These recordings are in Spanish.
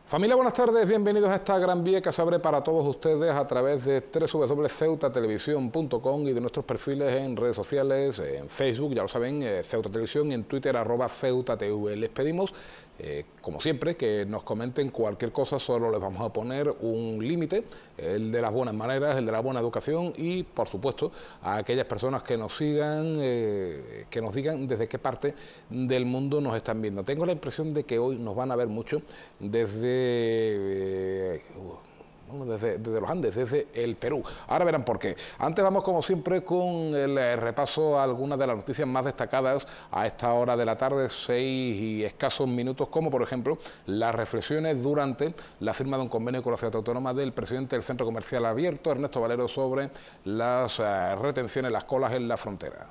Familia, buenas tardes, bienvenidos a esta gran vía que se abre para todos ustedes a través de www.ceutatelevision.com y de nuestros perfiles en redes sociales, en Facebook, ya lo saben, Ceuta Televisión, y en Twitter, @CeutaTV. Les pedimos, como siempre, que nos comenten cualquier cosa, solo les vamos a poner un límite, el de las buenas maneras, el de la buena educación y, por supuesto, a aquellas personas que nos sigan, que nos digan desde qué parte del mundo nos están viendo. Tengo la impresión de que hoy nos van a ver mucho desde los Andes, desde el Perú. Ahora verán por qué. Antes vamos, como siempre, con el repaso a algunas de las noticias más destacadas a esta hora de la tarde, 6 y escasos minutos, como por ejemplo las reflexiones durante la firma de un convenio con la ciudad autónoma del presidente del Centro Comercial Abierto, Ernesto Valero, sobre las retenciones, las colas en la frontera.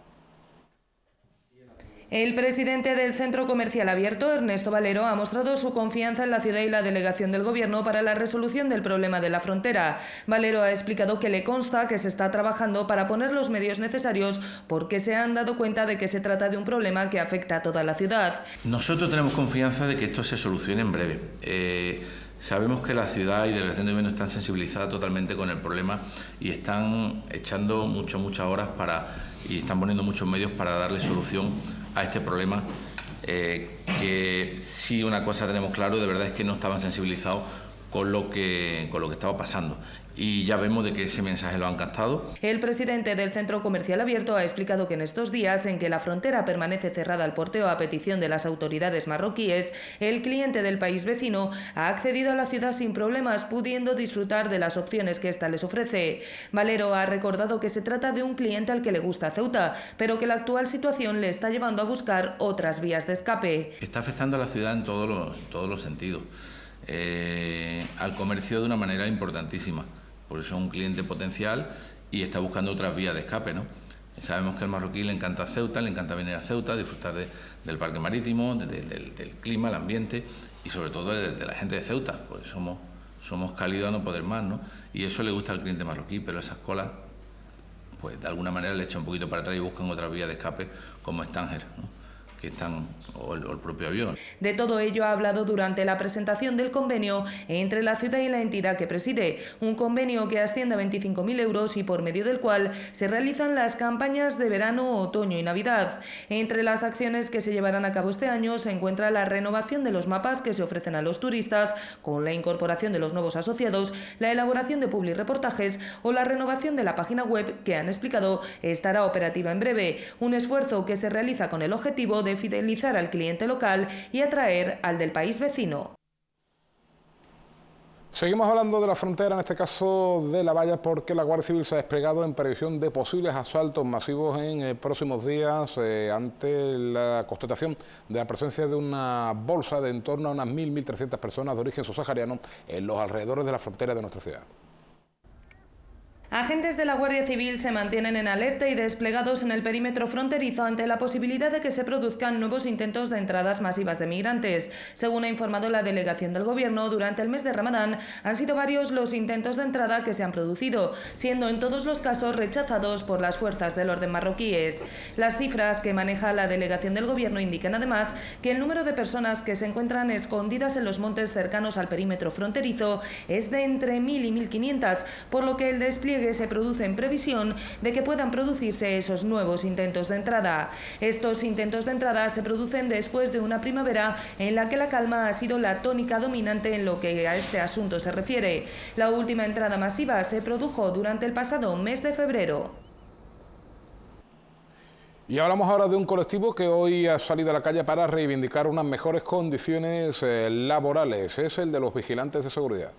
El presidente del Centro Comercial Abierto, Ernesto Valero, ha mostrado su confianza en la ciudad y la delegación del Gobierno para la resolución del problema de la frontera. Valero ha explicado que le consta que se está trabajando para poner los medios necesarios porque se han dado cuenta de que se trata de un problema que afecta a toda la ciudad. Nosotros tenemos confianza de que esto se solucione en breve. Sabemos que la ciudad y la delegación del Gobierno están sensibilizadas totalmente con el problema y están echando muchas horas y están poniendo muchos medios para darle solución a este problema, que sí, una cosa tenemos claro, de verdad, es que no estaban sensibilizados con lo que estaba pasando. Y ya vemos de que ese mensaje lo han captado. El presidente del Centro Comercial Abierto ha explicado que en estos días en que la frontera permanece cerrada al porteo a petición de las autoridades marroquíes, el cliente del país vecino ha accedido a la ciudad sin problemas, pudiendo disfrutar de las opciones que ésta les ofrece. Valero ha recordado que se trata de un cliente al que le gusta Ceuta, pero que la actual situación le está llevando a buscar otras vías de escape. Está afectando a la ciudad en todos los sentidos, al comercio de una manera importantísima. Por eso es un cliente potencial y está buscando otras vías de escape, ¿no? Sabemos que al marroquí le encanta Ceuta, le encanta venir a Ceuta, disfrutar del parque marítimo, del clima, el ambiente y sobre todo de la gente de Ceuta, pues somos cálidos a no poder más, ¿no? Y eso le gusta al cliente marroquí, pero esas colas, pues de alguna manera le echan un poquito para atrás y buscan otras vías de escape, como es Tánger, ¿no? O el propio avión. De todo ello ha hablado durante la presentación del convenio entre la ciudad y la entidad que preside, un convenio que asciende a 25.000 euros y por medio del cual se realizan las campañas de verano, otoño y Navidad. Entre las acciones que se llevarán a cabo este año se encuentra la renovación de los mapas que se ofrecen a los turistas, con la incorporación de los nuevos asociados, la elaboración de publireportajes o la renovación de la página web que, han explicado, estará operativa en breve, un esfuerzo que se realiza con el objetivo de fidelizar al cliente local y atraer al del país vecino. Seguimos hablando de la frontera, en este caso de la valla, porque la Guardia Civil se ha desplegado en previsión de posibles asaltos masivos en próximos días ante la constatación de la presencia de una bolsa de en torno a unas 1.300 personas de origen subsahariano en los alrededores de la frontera de nuestra ciudad. Agentes de la Guardia Civil se mantienen en alerta y desplegados en el perímetro fronterizo ante la posibilidad de que se produzcan nuevos intentos de entradas masivas de migrantes. Según ha informado la delegación del Gobierno, durante el mes de Ramadán han sido varios los intentos de entrada que se han producido, siendo en todos los casos rechazados por las fuerzas del orden marroquíes. Las cifras que maneja la delegación del Gobierno indican además que el número de personas que se encuentran escondidas en los montes cercanos al perímetro fronterizo es de entre 1.000 y 1.500, por lo que el despliegue se produce en previsión de que puedan producirse esos nuevos intentos de entrada. Estos intentos de entrada se producen después de una primavera en la que la calma ha sido la tónica dominante en lo que a este asunto se refiere. La última entrada masiva se produjo durante el pasado mes de febrero. Y hablamos ahora de un colectivo que hoy ha salido a la calle para reivindicar unas mejores condiciones laborales. Es el de los vigilantes de seguridad.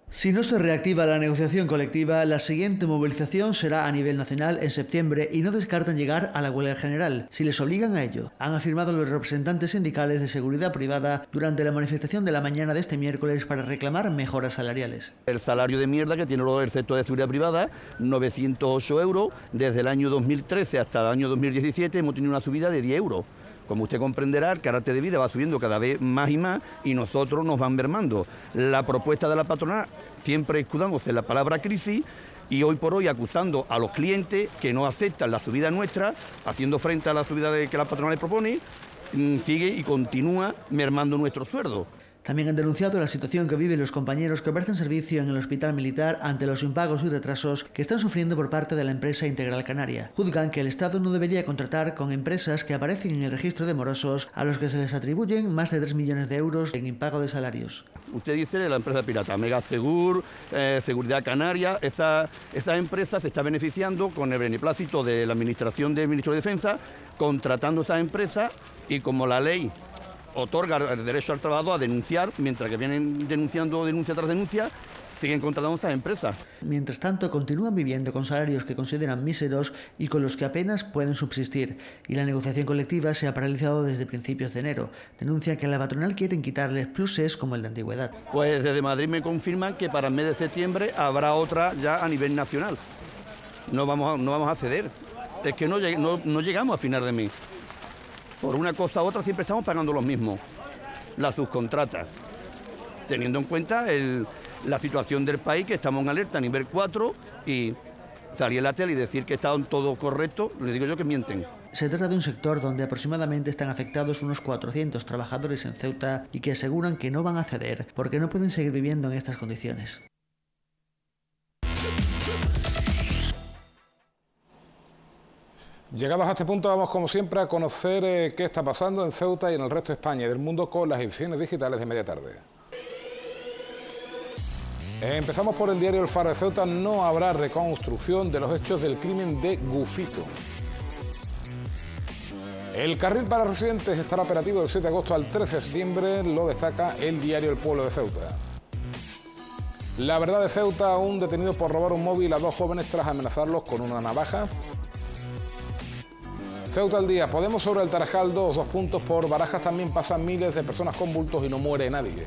Si no se reactiva la negociación colectiva, la siguiente movilización será a nivel nacional en septiembre y no descartan llegar a la huelga general, si les obligan a ello, han afirmado los representantes sindicales de seguridad privada durante la manifestación de la mañana de este miércoles para reclamar mejoras salariales. El salario de mierda que tiene el sector de seguridad privada, 908 euros, desde el año 2013 hasta el año 2017 hemos tenido una subida de 10 euros. Como usted comprenderá, el carácter de vida va subiendo cada vez más y más y nosotros nos van mermando. La propuesta de la patronal, siempre escudándose en la palabra crisis, y hoy por hoy acusando a los clientes que no aceptan la subida nuestra, haciendo frente a la subida que la patronal le propone, sigue y continúa mermando nuestro sueldo. También han denunciado la situación que viven los compañeros que prestan servicio en el hospital militar ante los impagos y retrasos que están sufriendo por parte de la empresa Integral Canaria. Juzgan que el Estado no debería contratar con empresas que aparecen en el registro de morosos a los que se les atribuyen más de 3 millones de euros en impago de salarios. Usted dice de la empresa pirata, Megasegur, Seguridad Canaria, esa empresa se está beneficiando con el beneplácito de la Administración del Ministro de Defensa, contratando esa empresa y como la ley otorga el derecho al trabajador a denunciar, mientras que vienen denunciando denuncia tras denuncia, siguen contratando a esas empresas. Mientras tanto, continúan viviendo con salarios que consideran míseros y con los que apenas pueden subsistir, y la negociación colectiva se ha paralizado desde principios de enero. Denuncian que a la patronal quieren quitarles pluses como el de antigüedad. Pues desde Madrid me confirman que para el mes de septiembre habrá otra ya a nivel nacional. No vamos a ceder. Es que no llegamos a final de mes. Por una cosa u otra siempre estamos pagando los mismos, la subcontrata, teniendo en cuenta la situación del país, que estamos en alerta a nivel 4 y salir en la tele y decir que está todo correcto, les digo yo que mienten. Se trata de un sector donde aproximadamente están afectados unos 400 trabajadores en Ceuta y que aseguran que no van a ceder porque no pueden seguir viviendo en estas condiciones. Llegados a este punto vamos como siempre a conocer qué está pasando en Ceuta y en el resto de España y del mundo con las ediciones digitales de media tarde. Empezamos por el diario El Faro de Ceuta. No habrá reconstrucción de los hechos del crimen de Gufito. El carril para residentes estará operativo del 7 de agosto al 13 de septiembre, lo destaca el diario El Pueblo de Ceuta. La verdad de Ceuta, un detenido por robar un móvil a 2 jóvenes tras amenazarlos con una navaja. Ceuta al día, Podemos sobre el Tarajal 2 puntos por Barajas también pasan miles de personas con bultos y no muere nadie.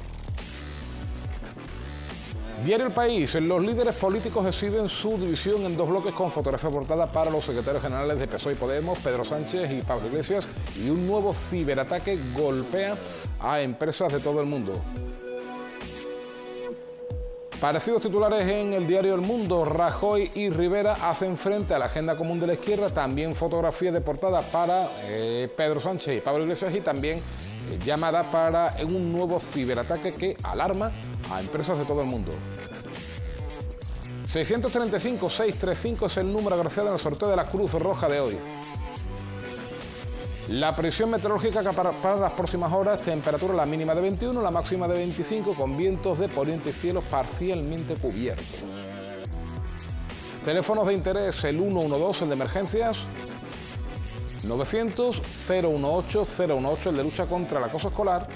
Diario El País, los líderes políticos exhiben su división en 2 bloques con fotografía portada para los secretarios generales de PSOE y Podemos, Pedro Sánchez y Pablo Iglesias, y un nuevo ciberataque golpea a empresas de todo el mundo. Parecidos titulares en el diario El Mundo, Rajoy y Rivera hacen frente a la agenda común de la izquierda, también fotografía de portada para Pedro Sánchez y Pablo Iglesias y también llamada para un nuevo ciberataque que alarma a empresas de todo el mundo. 635-635 es el número agraciado en el sorteo de la Cruz Roja de hoy. La previsión meteorológica para las próximas horas, temperatura la mínima de 21, la máxima de 25, con vientos de poniente y cielos parcialmente cubiertos. Teléfonos de interés, el 112, el de emergencias, 900-018-018, el de lucha contra el acoso escolar,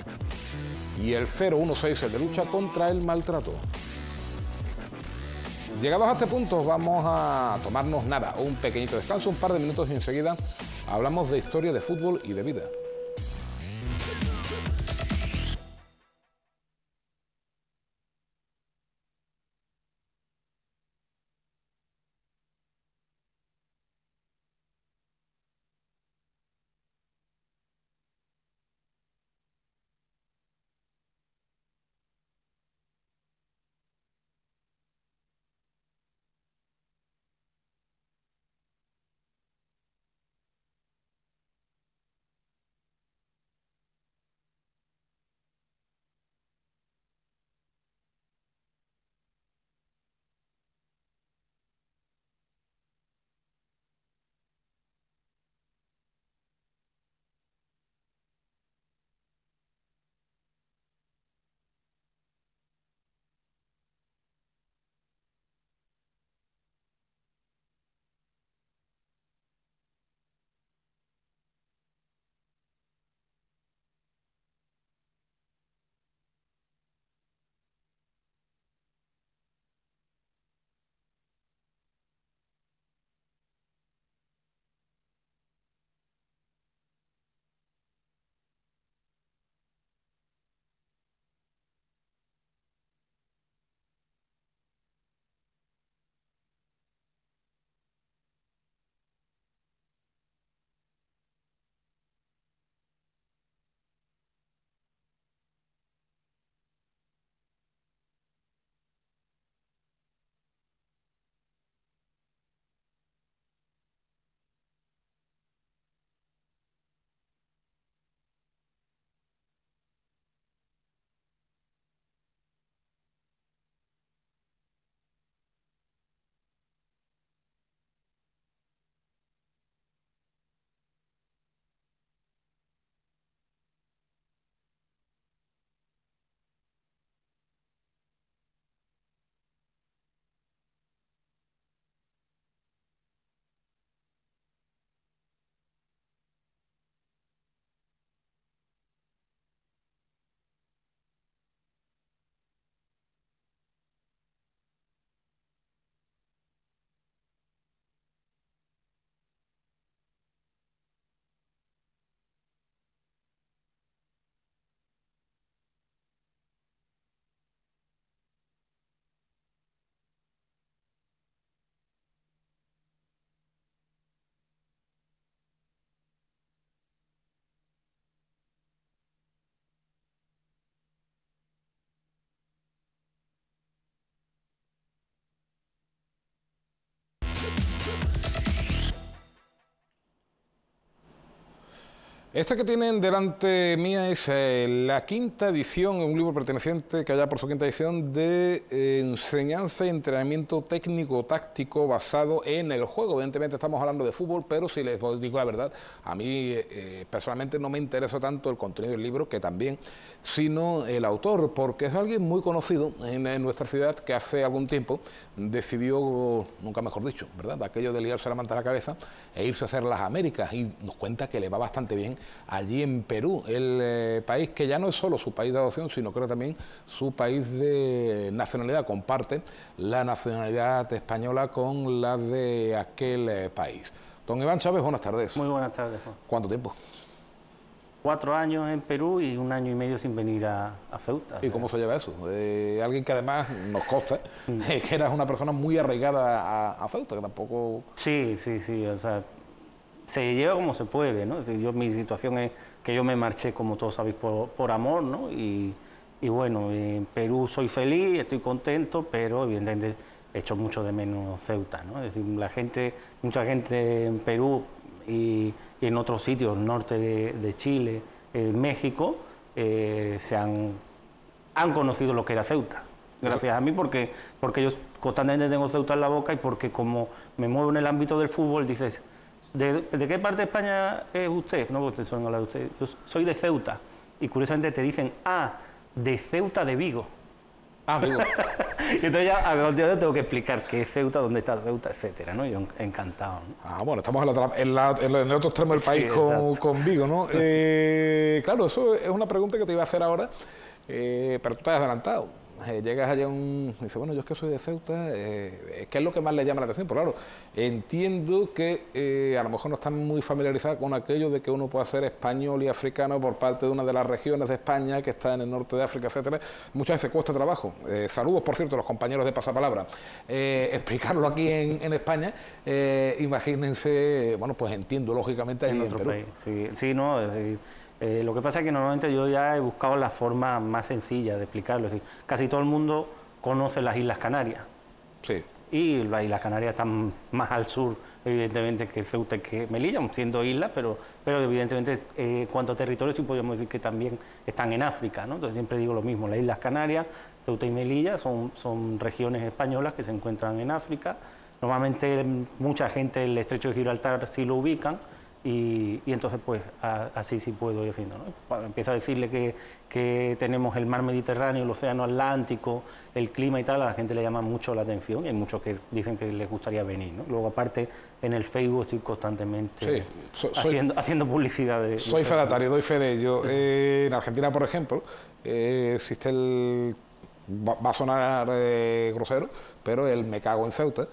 y el 016, el de lucha contra el maltrato. Llegados a este punto, vamos a tomarnos un pequeñito descanso, un par de minutos y enseguida hablamos de historia, de fútbol y de vida. Este que tienen delante mía es la quinta edición, un libro perteneciente, que allá por su quinta edición, de enseñanza y entrenamiento técnico-táctico basado en el juego. Evidentemente estamos hablando de fútbol, pero si les digo la verdad, a mí personalmente no me interesa tanto el contenido del libro, que también, sino el autor, porque es alguien muy conocido en nuestra ciudad que hace algún tiempo decidió, nunca mejor dicho, ¿verdad?, aquello de liarse la manta a la cabeza e irse a hacer las Américas, y nos cuenta que le va bastante bien allí en Perú, el país que ya no es solo su país de adopción, sino creo también su país de nacionalidad. Comparte la nacionalidad española con la de aquel país. Don Iván Chávez, buenas tardes. Muy buenas tardes, Juan. ¿Cuánto tiempo? 4 años en Perú y 1 año y medio sin venir a Ceuta. ¿Y cómo se lleva eso? Alguien que además nos consta que eras una persona muy arraigada a Ceuta, que tampoco... Sí, o sea, se lleva como se puede, ¿no? Es decir, mi situación es que yo me marché, como todos sabéis, por amor, ¿no? Y bueno, en Perú soy feliz, estoy contento, pero evidentemente echo mucho de menos Ceuta, ¿no? Es decir, mucha gente en Perú y en otros sitios, norte de Chile, México, han conocido lo que era Ceuta. Gracias a mí, porque yo constantemente tengo Ceuta en la boca, y porque como me muevo en el ámbito del fútbol, dices, ¿de qué parte de España es usted? No, porque te suelen hablar de usted. Yo soy de Ceuta, y curiosamente te dicen, de Ceuta de Vigo. Vigo. Y entonces ya a continuación tengo que explicar qué es Ceuta, dónde está Ceuta, etcétera, ¿no? Yo encantado, ¿no? Bueno, estamos en el otro extremo del país, sí, con Vigo, ¿no? Claro, eso es una pregunta que te iba a hacer ahora, pero tú te has adelantado. Llegas allá dices, bueno, yo es que soy de Ceuta, ¿qué es lo que más le llama la atención? Pues claro, entiendo que a lo mejor no están muy familiarizados con aquello de que uno pueda ser español y africano por parte de una de las regiones de España que está en el norte de África, etcétera. Muchas veces cuesta trabajo. Saludos, por cierto, a los compañeros de Pasapalabra. Explicarlo aquí en España, imagínense, bueno, pues entiendo lógicamente allí en Perú. País. Sí, no, es decir, lo que pasa es que normalmente yo ya he buscado la forma más sencilla de explicarlo. Es decir, casi todo el mundo conoce las Islas Canarias. Sí. Y las Islas Canarias están más al sur, evidentemente, que Ceuta y que Melilla, siendo islas, pero evidentemente, en cuanto a territorio, sí podríamos decir que también están en África, ¿no? Entonces siempre digo lo mismo, las Islas Canarias, Ceuta y Melilla son regiones españolas que se encuentran en África. Normalmente mucha gente el Estrecho de Gibraltar sí lo ubican, y entonces pues así sí puedo ir haciendo, ¿no? Cuando empiezo a decirle que tenemos el mar Mediterráneo, el océano Atlántico, el clima y tal, a la gente le llama mucho la atención, y hay muchos que dicen que les gustaría venir, ¿no? Luego aparte en el Facebook estoy constantemente haciendo publicidad soy fedatario, doy fe de ello. En Argentina, por ejemplo, existe va a sonar grosero, pero el Me Cago en Ceuta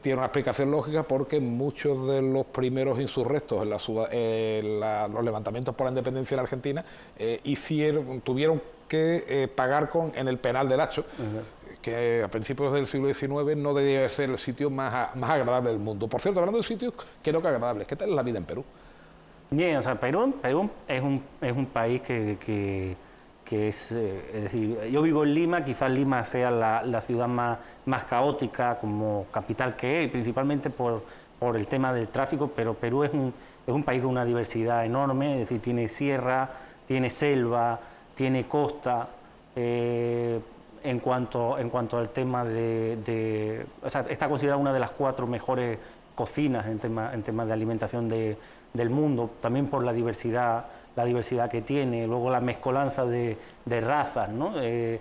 tiene una explicación lógica, porque muchos de los primeros insurrectos en los levantamientos por la independencia en Argentina tuvieron que pagar en el penal del Hacho, que a principios del siglo XIX no debía ser el sitio más agradable del mundo. Por cierto, hablando de sitios que no que agradables, ¿qué tal es la vida en Perú? Bien, o sea, Perú es un país que es decir, yo vivo en Lima, quizás Lima sea la ciudad más caótica como capital que es, principalmente por el tema del tráfico, pero Perú es un país con una diversidad enorme, es decir, tiene sierra, tiene selva, tiene costa. En cuanto al tema o sea, está considerada una de las 4 mejores cocinas en temas de alimentación del mundo, también por la diversidad que tiene, luego la mezcolanza de razas, ¿no? Y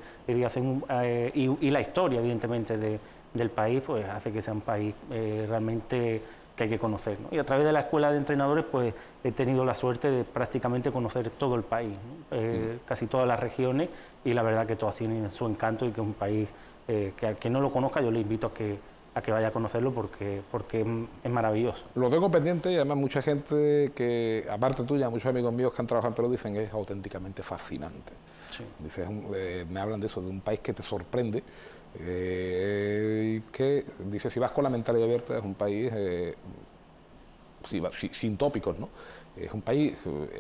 la historia, evidentemente, del país, pues hace que sea un país realmente que hay que conocer, ¿no? Y a través de la escuela de entrenadores, pues he tenido la suerte de prácticamente conocer todo el país, ¿no? Casi todas las regiones, y la verdad que todas tienen su encanto, y que es un país que al que no lo conozca yo le invito a que vaya a conocerlo, porque es maravilloso. Lo tengo pendiente, y además mucha gente que, aparte tuya, muchos amigos míos que han trabajado en Perú dicen que es auténticamente fascinante. Sí. Me hablan de eso, de un país que te sorprende, y que, dice, si vas con la mentalidad abierta, es un país, sin tópicos, ¿no? Es un país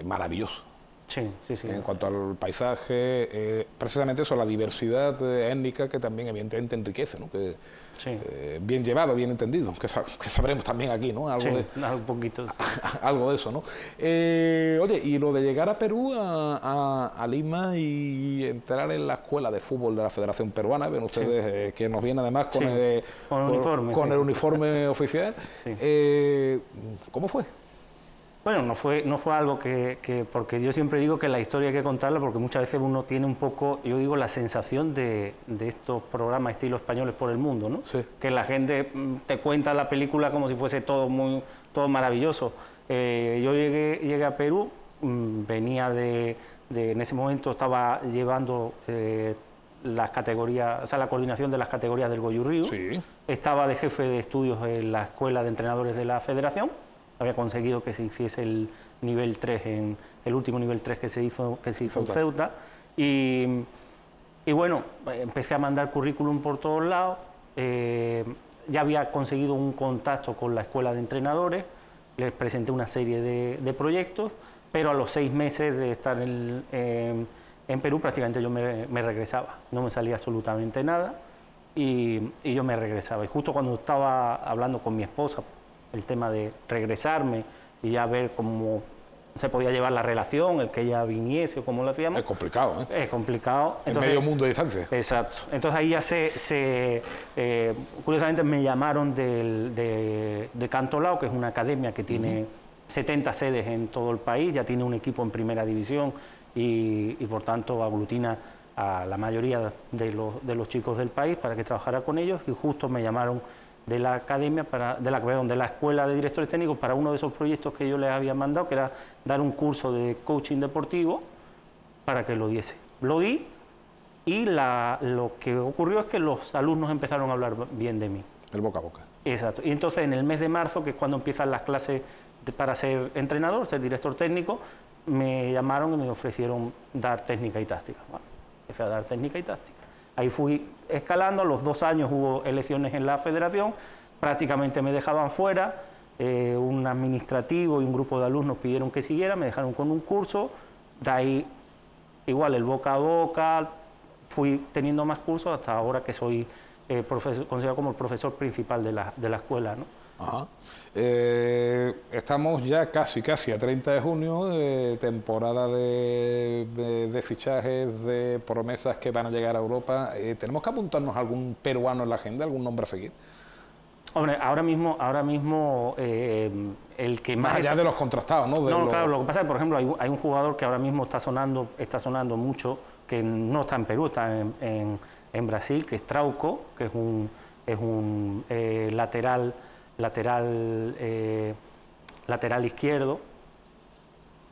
maravilloso. Sí, sí, sí. En cuanto al paisaje, precisamente eso, la diversidad étnica que también evidentemente enriquece, ¿no? Que, Sí. bien llevado, bien entendido, que sabremos también aquí, ¿no? Algo Sí, de, un poquito. Sí. algo de eso, ¿no? Oye, y lo de llegar a Perú, a Lima y entrar en la escuela de fútbol de la Federación Peruana, ven ustedes que nos viene además con, Sí, con el uniforme, con sí. el uniforme oficial. Sí. ¿Cómo fue? Bueno, no fue algo porque yo siempre digo que la historia hay que contarla, porque muchas veces uno tiene un poco, yo digo, la sensación de estos programas estilo españoles por el mundo, ¿no? Sí. Que la gente te cuenta la película como si fuese todo maravilloso. Yo llegué a Perú, venía en ese momento estaba llevando las categorías, o sea, la coordinación de las categorías del Goyurrío. Sí. Estaba de jefe de estudios en la escuela de entrenadores de la Federación. Había conseguido que se hiciese el nivel 3, el último nivel 3 que se hizo en Ceuta. Y bueno, empecé a mandar currículum por todos lados. Ya había conseguido un contacto con la escuela de entrenadores, les presenté una serie de proyectos, pero a los 6 meses de estar en Perú prácticamente yo me regresaba. No me salía absolutamente nada y yo me regresaba. Y justo cuando estaba hablando con mi esposa, el tema de regresarme y ya ver cómo se podía llevar la relación, el que ella viniese o cómo lo hacíamos. Es complicado, ¿eh? Es complicado. En medio mundo de distancia. Exacto. Entonces ahí ya curiosamente me llamaron de Cantolao, que es una academia que tiene 70 sedes en todo el país, ya tiene un equipo en primera división y por tanto aglutina a la mayoría de los chicos del país para que trabajara con ellos, y justo me llamaron de la academia, de la escuela de directores técnicos, para uno de esos proyectos que yo les había mandado, que era dar un curso de coaching deportivo, para que lo diese. Lo di y lo que ocurrió es que los alumnos empezaron a hablar bien de mí. El boca a boca. Exacto. Y entonces en el mes de marzo, que es cuando empiezan las clases para ser entrenador, ser director técnico, me llamaron y me ofrecieron dar técnica y táctica. Bueno, empecé a dar técnica y táctica. Ahí fui escalando, a los 2 años hubo elecciones en la federación, prácticamente me dejaban fuera, un administrativo y un grupo de alumnos pidieron que siguiera, me dejaron con un curso, de ahí igual el boca a boca, fui teniendo más cursos hasta ahora que soy considerado como el profesor principal de la escuela, ¿no? Ajá. Estamos ya casi a 30 de junio, temporada de fichajes, de promesas que van a llegar a Europa. ¿Tenemos que apuntarnos a algún peruano en la agenda, algún nombre a seguir? Hombre, ahora mismo el que más... allá de los contrastados, ¿no? Claro, lo que pasa es que, por ejemplo, hay un jugador que ahora mismo está sonando mucho, que no está en Perú, está en Brasil, que es Trauco, que es un lateral izquierdo,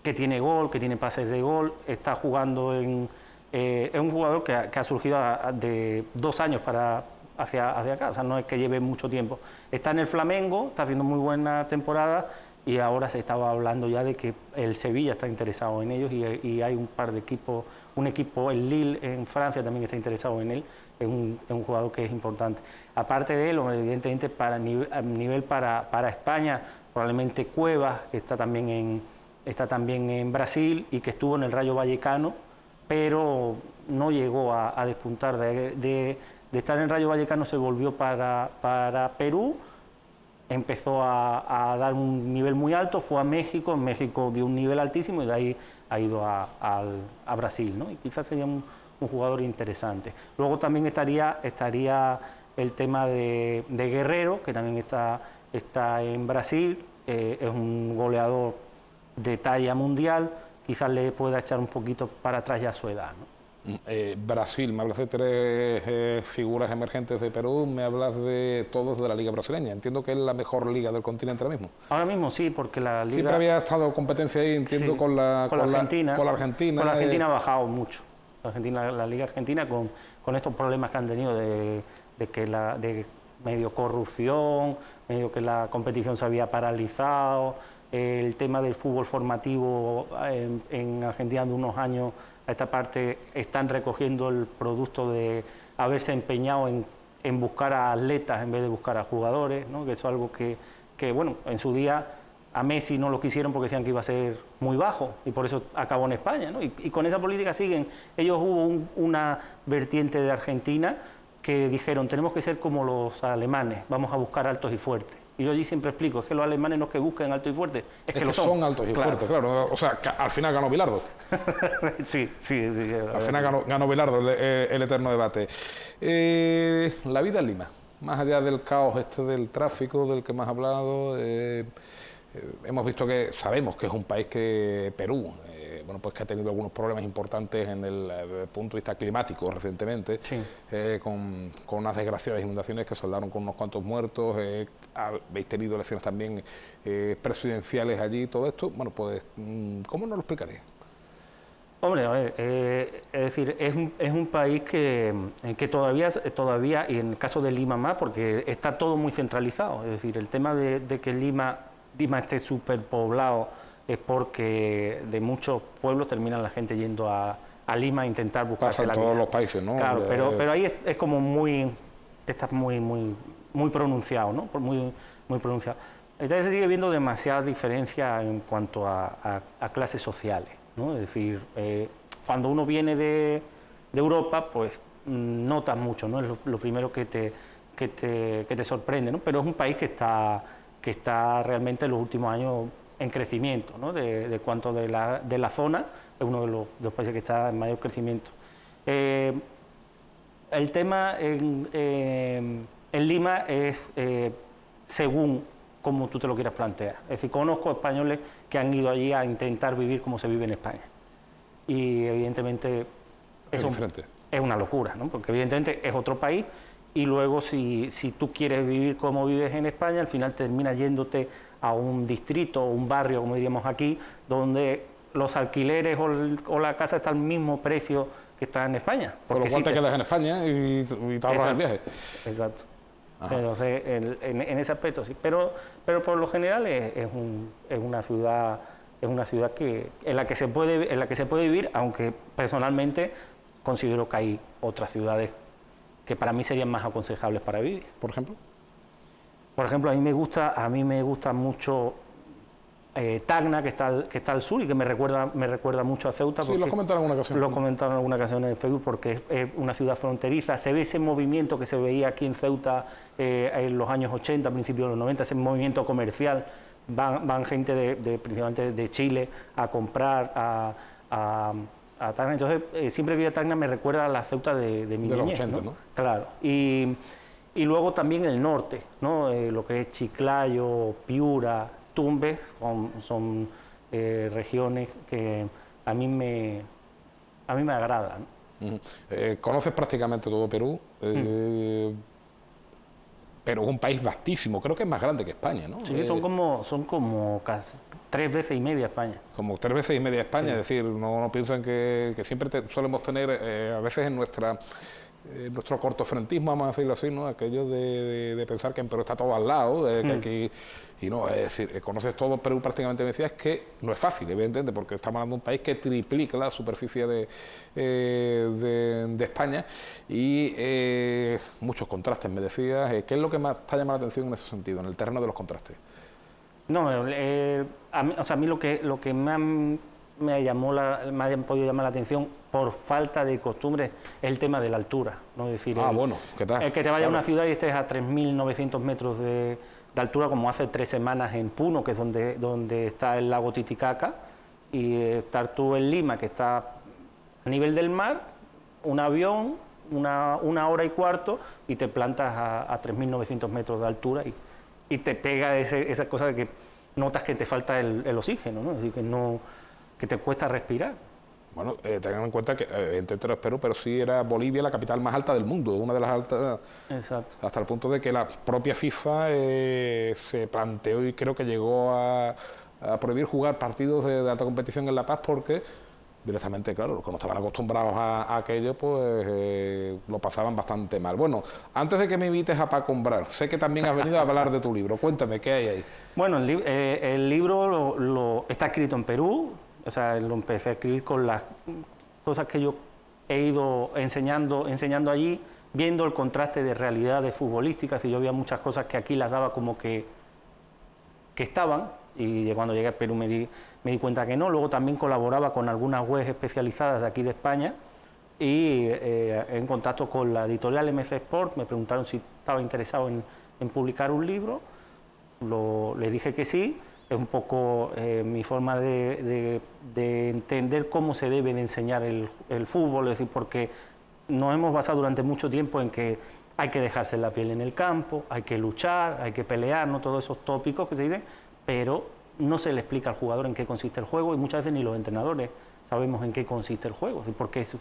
que tiene gol, que tiene pases de gol, está jugando es un jugador que ha surgido de 2 años hacia acá, o sea, no es que lleve mucho tiempo. Está en el Flamengo, está haciendo muy buena temporada y ahora se estaba hablando ya de que el Sevilla está interesado en ellos y hay un par de equipos, un equipo, el Lille en Francia también está interesado en él. Es un jugador que es importante. Aparte de él, evidentemente a nivel para España, probablemente Cuevas, que está también en Brasil y que estuvo en el Rayo Vallecano, pero no llegó a despuntar. De estar en el Rayo Vallecano se volvió para Perú, empezó a dar un nivel muy alto, fue a México, en México dio un nivel altísimo y de ahí ha ido a Brasil, ¿no? Y quizás sería un jugador interesante. Luego también estaría el tema de Guerrero, que también está en Brasil, es un goleador de talla mundial, quizás le pueda echar un poquito para atrás ya a su edad, ¿no? Brasil, me hablas de 3 figuras emergentes de Perú, me hablas de todos de la Liga Brasileña. Entiendo que es la mejor liga del continente ahora mismo. Ahora mismo sí, porque la liga... Siempre había estado competencia ahí, entiendo, sí, con la Argentina. Con la Argentina ha bajado mucho. La Liga Argentina con estos problemas que han tenido de medio corrupción, medio que la competición se había paralizado, el tema del fútbol formativo en Argentina de unos años a esta parte están recogiendo el producto de haberse empeñado en buscar a atletas en vez de buscar a jugadores, ¿no? Que eso es algo que bueno, en su día A Messi no lo quisieron porque decían que iba a ser muy bajo y por eso acabó en España, ¿no? Y con esa política siguen. Ellos hubo una vertiente de Argentina que dijeron, tenemos que ser como los alemanes, vamos a buscar altos y fuertes. Y yo allí siempre explico, es que los alemanes no es que busquen altos y fuertes, es que lo son. Son altos y fuertes, claro. O sea, al final ganó Bilardo. Sí. Al final ganó Bilardo el eterno debate. La vida en Lima, más allá del caos del tráfico del que hemos hablado, hemos visto sabemos que es un país Perú, bueno, pues que ha tenido algunos problemas importantes en el punto de vista climático recientemente, sí. Con unas desgraciadas inundaciones que saldaron con unos cuantos muertos, habéis tenido elecciones también presidenciales allí, todo esto, bueno, pues, ¿cómo nos lo explicaría? Hombre, a ver, es decir, es un país que todavía, y en el caso de Lima más, porque está todo muy centralizado, es decir, el tema de que Lima esté superpoblado es porque de muchos pueblos terminan la gente yendo a Lima a intentar buscarse la vida. Pasa en todos los países, ¿no? Claro, pero ahí es como está muy pronunciado, ¿no? Muy pronunciado. Entonces se sigue viendo demasiadas diferencias en cuanto a clases sociales, ¿no? Es decir, cuando uno viene de Europa, pues notas mucho, ¿no? Es lo primero que te sorprende, ¿no? Pero es un país que está realmente en los últimos años en crecimiento, ¿no? de cuanto de la zona, es uno de los países que está en mayor crecimiento. El tema en Lima es según como tú te lo quieras plantear. Es decir, conozco españoles que han ido allí a intentar vivir como se vive en España. Y evidentemente es diferente. Es una locura, ¿no? Porque evidentemente es otro país. Y luego, si tú quieres vivir como vives en España, al final terminas yéndote a un distrito o un barrio, como diríamos aquí, donde los alquileres o la casa está al mismo precio que está en España. Por lo cual te quedas en España y te ahorras el viaje. Exacto. Entonces, en ese aspecto sí. Pero por lo general es una ciudad en la que se puede vivir, aunque personalmente considero que hay otras ciudades que para mí serían más aconsejables para vivir. ¿Por ejemplo? Por ejemplo, a mí me gusta mucho Tacna, que está al sur y que me recuerda mucho a Ceuta. Sí, lo comentaron en alguna ocasión. Lo comentaron en alguna ocasión en Facebook porque es una ciudad fronteriza. Se ve ese movimiento que se veía aquí en Ceuta en los años 80, principios de los 90, ese movimiento comercial. Van gente principalmente de Chile a comprar a Tacna. Entonces, siempre que a Tacna me recuerda a la Ceuta de mi niñez, los 80, ¿no? Claro. Y luego también el norte, ¿no? Lo que es Chiclayo, Piura, Tumbes, son regiones que a mí me agradan. Conoces prácticamente todo Perú, pero es un país vastísimo, creo que es más grande que España, ¿no? Sí, son como casi 3 veces y media España. Como 3 veces y media España, sí. Es decir, no piensan que siempre solemos tener, a veces en nuestro cortofrentismo, vamos a decirlo así, ¿no? Aquello de pensar que en Perú está todo al lado, que aquí, y no, es decir, conoces todo Perú prácticamente, me decías, que no es fácil, evidentemente, porque estamos hablando de un país que triplica la superficie de España y muchos contrastes, me decías. ¿Qué es lo que más te ha llamado la atención en ese sentido, en el terreno de los contrastes? No, a mí lo que me ha podido llamar la atención por falta de costumbre es el tema de la altura, ¿no? Es decir, bueno, ¿qué tal? El que te vaya a una ciudad y estés a 3.900 metros de altura, como hace 3 semanas en Puno, que es donde está el lago Titicaca, y estar tú en Lima, que está a nivel del mar, un avión, una hora y cuarto, y te plantas a 3.900 metros de altura y te pega esa cosa de que notas que te falta el oxígeno, ¿no? Es decir, que te cuesta respirar. Bueno, tengan en cuenta que evidentemente no es Perú, pero sí era Bolivia la capital más alta del mundo, una de las altas. Exacto. Hasta el punto de que la propia FIFA se planteó y creo que llegó a prohibir jugar partidos de alta competición en La Paz porque directamente, claro, los que no estaban acostumbrados a aquello, pues lo pasaban bastante mal. Bueno, antes de que me invites a Paco Umbral, sé que también has venido a hablar de tu libro. Cuéntame, ¿qué hay ahí? Bueno, el libro está escrito en Perú. O sea, lo empecé a escribir con las cosas que yo he ido enseñando allí, viendo el contraste de realidades futbolísticas, y yo veía muchas cosas que aquí las daba como que estaban, y cuando llegué a Perú me di cuenta que no. Luego también colaboraba con algunas webs especializadas de aquí de España y en contacto con la editorial MC Sport me preguntaron si estaba interesado en publicar un libro, le dije que sí. Es un poco mi forma de entender cómo se debe de enseñar el fútbol, es decir, porque nos hemos basado durante mucho tiempo en que hay que dejarse la piel en el campo, hay que luchar, hay que pelear, ¿no? Todos esos tópicos que se dicen, pero no se le explica al jugador en qué consiste el juego y muchas veces ni los entrenadores sabemos en qué consiste el juego, es decir, porque es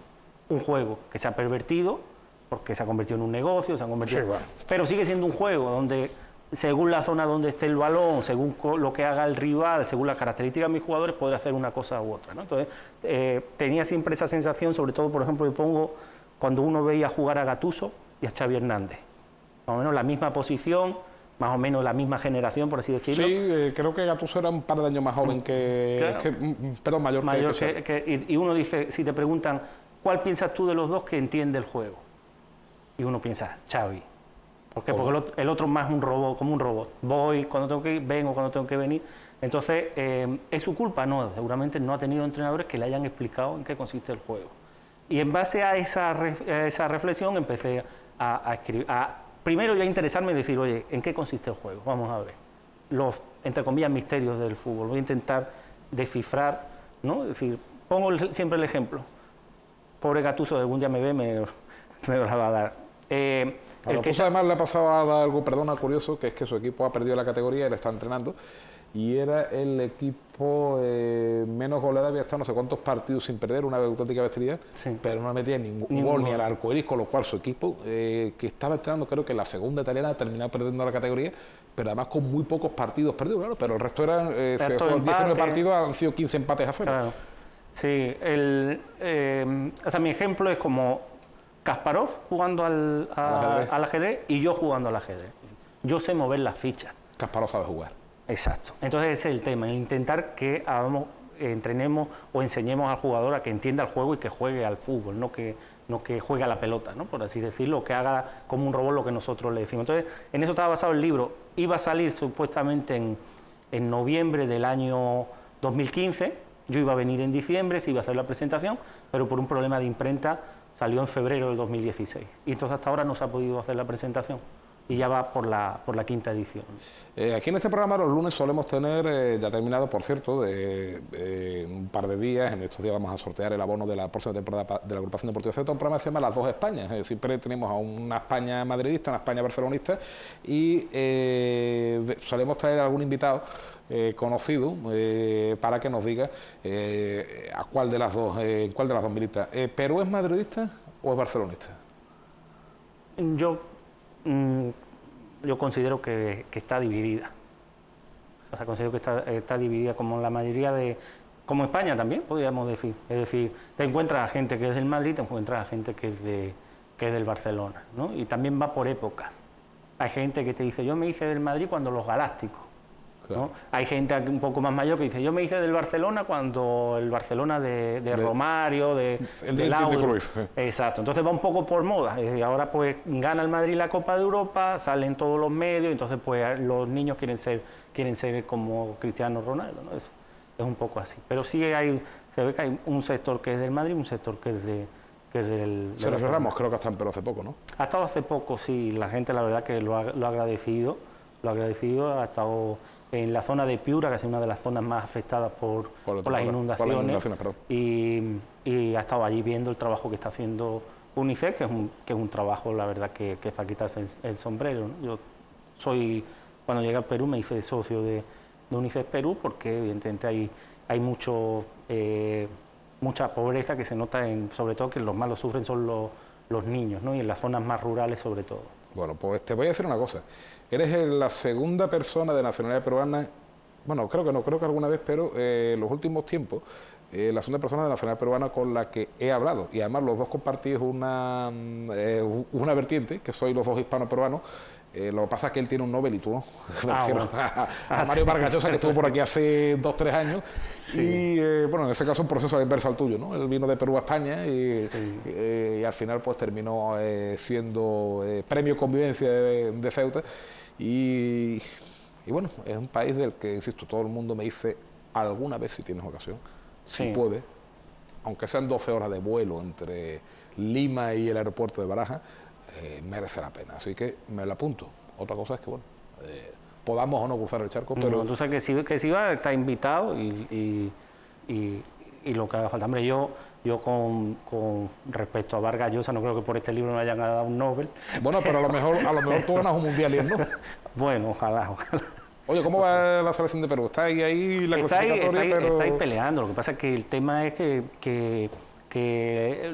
un juego que se ha pervertido, porque se ha convertido en un negocio, sí, bueno. Pero sigue siendo un juego donde, según la zona donde esté el balón, según lo que haga el rival, según las características de mis jugadores, podrá hacer una cosa u otra, ¿no? Entonces, tenía siempre esa sensación, sobre todo, por ejemplo, cuando uno veía jugar a Gattuso y a Xavi Hernández, más o menos la misma posición, más o menos la misma generación, por así decirlo. Sí, creo que Gattuso era un par de años más joven que... Claro. Perdón, mayor que y uno dice, si te preguntan, ¿cuál piensas tú de los dos que entiende el juego? Y uno piensa, Xavi. ¿Por qué? Porque el otro es más un robot, como un robot. Voy cuando tengo que ir, vengo cuando tengo que venir. Entonces, ¿es su culpa? No, seguramente no ha tenido entrenadores que le hayan explicado en qué consiste el juego. Y en base a esa reflexión empecé a escribir, primero ya interesarme y decir, oye, ¿en qué consiste el juego? Vamos a ver. Los, entre comillas, misterios del fútbol. Voy a intentar descifrar, ¿no? Es decir, pongo siempre el ejemplo. Pobre Gattuso, algún día me ve, me lo va a dar. A Gattuso además le ha pasado algo, perdona, curioso, que es que su equipo ha perdido la categoría y le está entrenando, y era el equipo menos goleado, había estado no sé cuántos partidos sin perder, una auténtica bestialidad, sí, pero no metía ningún gol ni al arcoiris, con lo cual su equipo, que estaba entrenando, creo que la segunda italiana, ha terminado perdiendo la categoría, pero además con muy pocos partidos perdidos, claro, pero el resto eran 19 partidos, han sido 15 empates a 0. Claro. Sí, o sea, mi ejemplo es como Kasparov jugando al ajedrez y yo jugando al ajedrez. Yo sé mover las fichas. Kasparov sabe jugar. Exacto. Entonces ese es el tema, el intentar que entrenemos o enseñemos al jugador a que entienda el juego y que juegue al fútbol, no que juegue a la pelota, ¿no? Por así decirlo, que haga como un robot lo que nosotros le decimos. Entonces, en eso estaba basado el libro. Iba a salir supuestamente en noviembre del año 2015. Yo iba a venir en diciembre, se iba a hacer la presentación, pero por un problema de imprenta salió en febrero del 2016. Y entonces hasta ahora no se ha podido hacer la presentación. Y ya va por la quinta edición. Aquí en este programa los lunes solemos tener, ya terminado por cierto, un par de días, en estos días vamos a sortear el abono de la próxima temporada de la Agrupación Deportiva Ceuta, un programa que se llama Las Dos Españas. Siempre tenemos a una España madridista, una España barcelonista, y solemos traer a algún invitado conocido para que nos diga a cuál de las dos milita. ¿Perú es madridista o es barcelonista? Yo considero que está dividida. O sea, considero que está dividida como la mayoría como España también, podríamos decir. Es decir, te encuentras a gente que es del Madrid, te encuentras a gente que es del Barcelona, ¿no? Y también va por épocas. Hay gente que te dice, yo me hice del Madrid cuando los Galácticos. Claro. ¿No? Hay gente un poco más mayor que dice, yo me hice del Barcelona cuando el Barcelona de Romario, de Lauro. Exacto, entonces va un poco por moda. Y ahora pues gana el Madrid la Copa de Europa, salen todos los medios, entonces pues los niños quieren ser como Cristiano Ronaldo, ¿no? Es un poco así. Pero sí se ve que hay un sector que es del Madrid y un sector que es del Sergio Ramos creo que hasta en Perú hace poco, ¿no? Ha estado hace poco, sí, la gente la verdad que lo ha agradecido, ha estado en la zona de Piura, que es una de las zonas más afectadas por las inundaciones, y ha estado allí viendo el trabajo que está haciendo UNICEF, que es un trabajo, la verdad, que es para quitarse el sombrero, ¿no? Cuando llegué a Perú me hice socio de UNICEF Perú, porque evidentemente hay mucha pobreza que se nota, sobre todo que los más lo sufren son los niños, ¿no? Y en las zonas más rurales sobre todo. Bueno, pues te voy a decir una cosa. Eres la segunda persona de nacionalidad peruana, bueno, creo que alguna vez, pero en los últimos tiempos, la segunda persona de nacionalidad peruana con la que he hablado. Y además los dos compartís una vertiente, que sois los dos hispanos-peruanos. Lo que pasa es que él tiene un Nobel y tú no. Me refiero a Mario Vargas Llosa, que estuvo por aquí hace 2-3 años. Sí. Y bueno, en ese caso un proceso a la inversa al tuyo, ¿no? Él vino de Perú a España y al final pues terminó siendo premio convivencia de Ceuta. Y Y bueno, es un país del que, insisto, todo el mundo me dice alguna vez, si tienes ocasión, si Sí. puede, aunque sean 12 horas de vuelo entre Lima y el aeropuerto de Baraja, merece la pena. Así que me la apunto. Otra cosa es que, bueno, podamos o no cruzar el charco, pero... No, tú sabes que si va, está invitado y lo que haga falta. Hombre, yo con respecto a Vargas Llosa, no creo que por este libro me hayan dado un Nobel. Bueno, pero a lo mejor tú ganas un mundial y él no. Bueno, ojalá. Oye, ¿cómo va la selección de Perú? Está ahí la clasificatoria, pero... Está ahí peleando. Lo que pasa es que el tema es que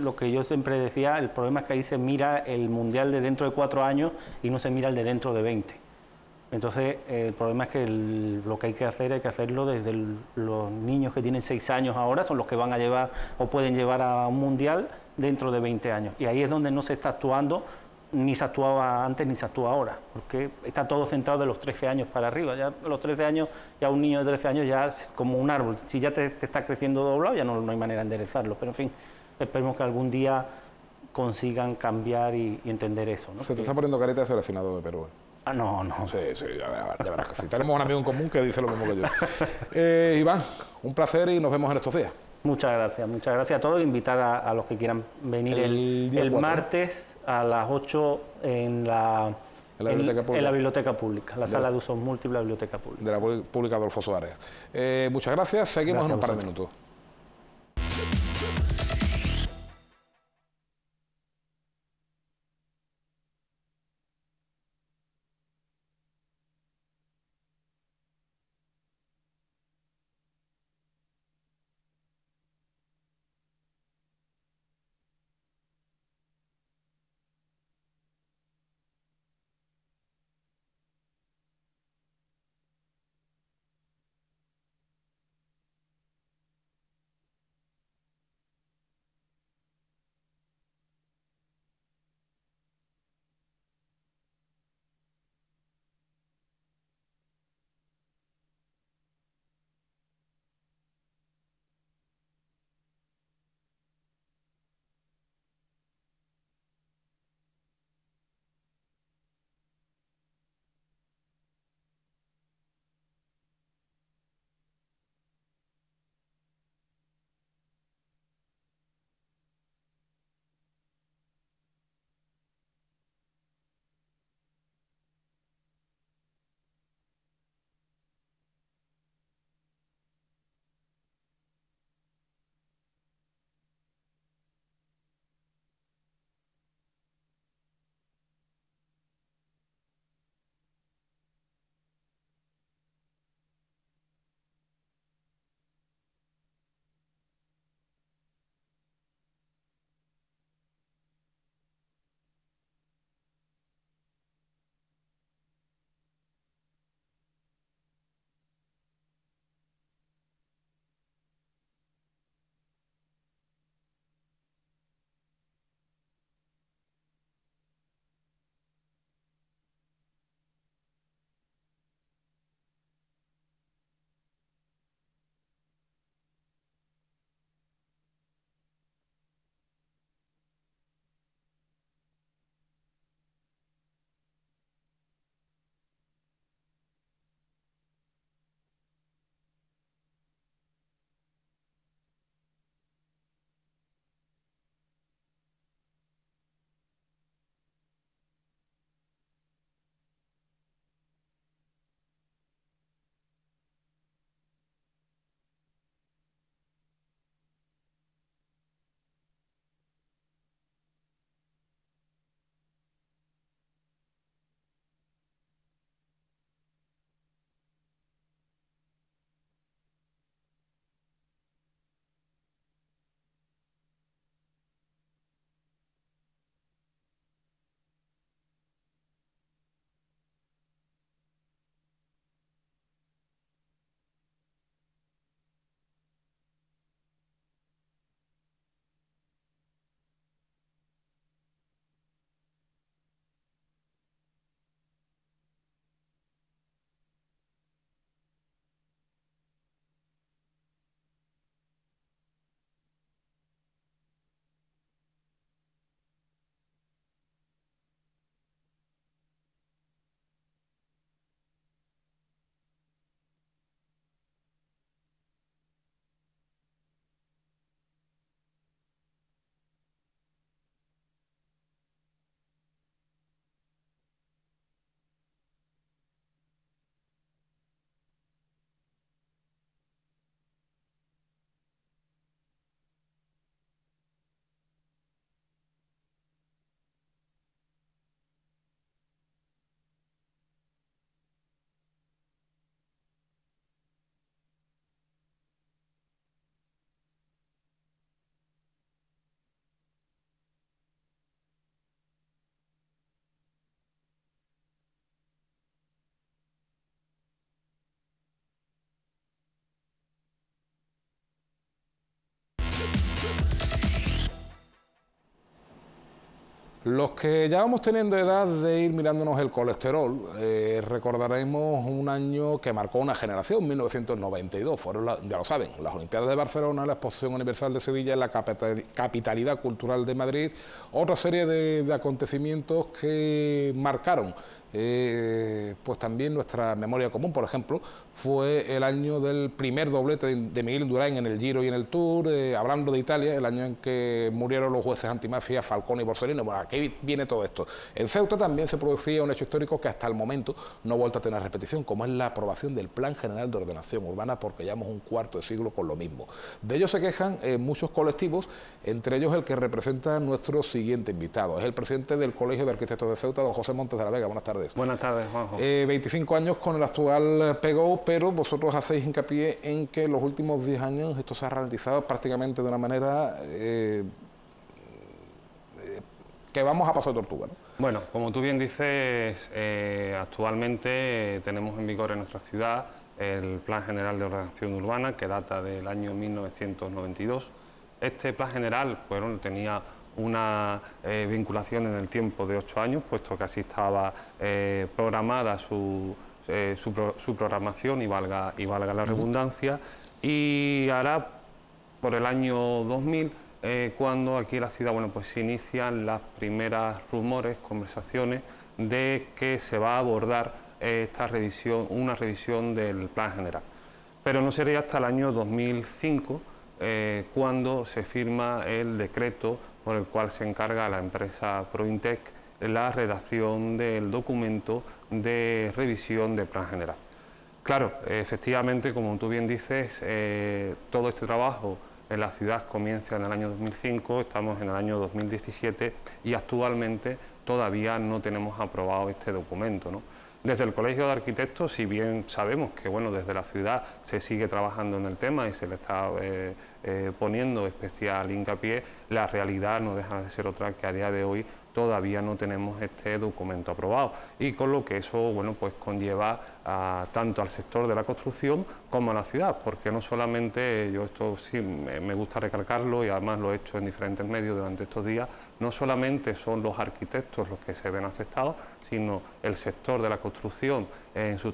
lo que yo siempre decía, el problema es que ahí se mira el mundial de dentro de 4 años y no se mira el de dentro de 20. Entonces, el problema es que lo que hay que hacerlo desde los niños que tienen 6 años ahora, son los que van a llevar o pueden llevar a un mundial dentro de 20 años. Y ahí es donde no se está actuando, ni se actuaba antes ni se actúa ahora, porque está todo centrado de los 13 años para arriba. Ya a los 13 años, ya un niño de 13 años ya es como un árbol. Si ya te está creciendo doblado, ya no hay manera de enderezarlo. Pero en fin, esperemos que algún día consigan cambiar y entender eso, ¿no? Se te está poniendo careta de seleccionado de Perú. Ah, no. Sí, ya verás que sí. Tenemos un amigo en común que dice lo mismo que yo. Iván, un placer y nos vemos en estos días. Muchas gracias a todos. Invitar a los que quieran venir el martes a las 8 en la biblioteca pública, la sala de usos múltiples de la biblioteca pública. De la pública Adolfo Suárez. Muchas gracias, seguimos en un par de minutos. Los que ya vamos teniendo edad de ir mirándonos el colesterol, recordaremos un año que marcó una generación, 1992, fueron, ya lo saben, las Olimpiadas de Barcelona, la Exposición Universal de Sevilla, la Capitalidad Cultural de Madrid, otra serie de acontecimientos que marcaron pues también nuestra memoria común. Por ejemplo, fue el año del primer doblete de Miguel Indurain en el Giro y en el Tour, hablando de Italia, el año en que murieron los jueces antimafia Falcone y Borsellino. Bueno, aquí viene todo esto. En Ceuta también se producía un hecho histórico que hasta el momento no ha vuelto a tener repetición, como es la aprobación del Plan General de Ordenación Urbana, porque llevamos un cuarto de siglo con lo mismo. De ello se quejan muchos colectivos, entre ellos el que representa nuestro siguiente invitado. Es el presidente del Colegio de Arquitectos de Ceuta, don José Montes de la Vega. Buenas tardes. Buenas tardes, Juanjo. 25 años con el actual PGO, pero vosotros hacéis hincapié en que en los últimos 10 años esto se ha ralentizado prácticamente de una manera que vamos a paso de tortuga, ¿no? Bueno, como tú bien dices, actualmente tenemos en vigor en nuestra ciudad el Plan General de Ordenación Urbana, que data del año 1992. Este Plan General, bueno, tenía una vinculación en el tiempo de 8 años, puesto que así estaba programada su programación, y valga la redundancia, y ahora por el año 2000, cuando aquí en la ciudad, bueno, pues se inician las primeras rumores, conversaciones de que se va a abordar una revisión del Plan General. Pero no sería hasta el año 2005 cuando se firma el decreto por el cual se encarga a la empresa Prointec la redacción del documento de revisión del Plan General. Claro, efectivamente, como tú bien dices, todo este trabajo en la ciudad comienza en el año 2005, estamos en el año 2017 y actualmente todavía no tenemos aprobado este documento, ¿no? Desde el Colegio de Arquitectos, si bien sabemos que, bueno, desde la ciudad se sigue trabajando en el tema y se le está poniendo especial hincapié, la realidad no deja de ser otra, que a día de hoy todavía no tenemos este documento aprobado, y con lo que eso, bueno, pues conlleva tanto al sector de la construcción como a la ciudad, porque no solamente, yo esto sí me gusta recalcarlo y además lo he hecho en diferentes medios durante estos días, no solamente son los arquitectos los que se ven afectados, sino el sector de la construcción en su